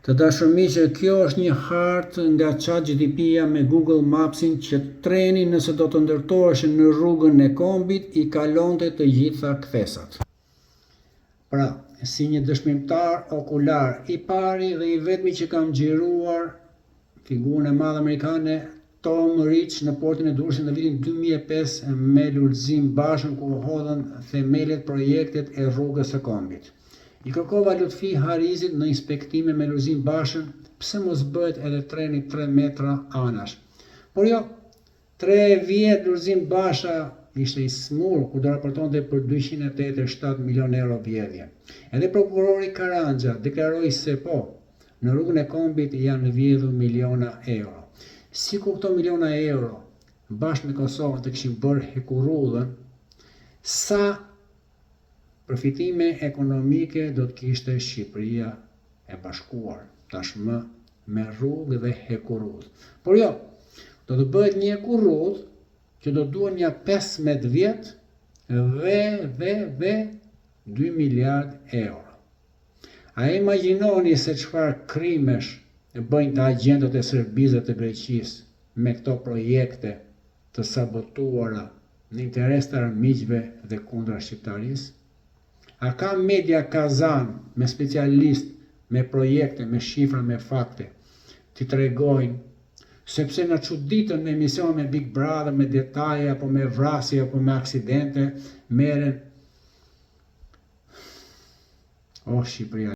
Të dashur miq, kjo është një hartë nga ChatGPT-ja me Google Mapsin që treni nëse do të ndërtoheshin në rrugën e kombit i kalonte të gjitha kthesat. Pra, si një dëshmimtar okular i pari dhe i vetmi që kam xhiruar figurën e madhe amerikane Tom Rich në portin e Durrësit në vitin 2005 me Lulzim Bashën kur hodhën themelet projektet e rrugës së kombit. I kërkova Lutfi Harizit në inspektime me Lulzim Bashën pse mos bëhet edhe treni 3 metra anash. Por jo, 3 vjet Lulzim Basha ishte i smur kur do raportonte për 287 milion euro vjedhje. Edhe prokurori Karanja deklaroi se po, në rrugën e kombit janë vjedhur miliona euro. Sikur këto miliona euro bashkë me Kosovën të kishin bërë hekurudhën, sa përfitime ekonomike do të kishte Shqipëria e Bashkuar, tashmë me rrugë dhe hekurudhë. Por jo, do të bëhet një hekurudhë që do duhen ja 15 vjet dhe 2 miliard euro. A imagjinoni se çfarë krimesh bëjnë të agjentët e Serbisë të Greqisë me këto projekte të sabotuara në interes të armiqve dhe kundra shqiptarisë? A ka media kazan me specialist, me projekte, me shifra, me fakte, ti tregojnë, sepse në çuditën me emision me Big Brother, me detaje, apo me vrasje, apo me aksidente, merren. O Shqipëria.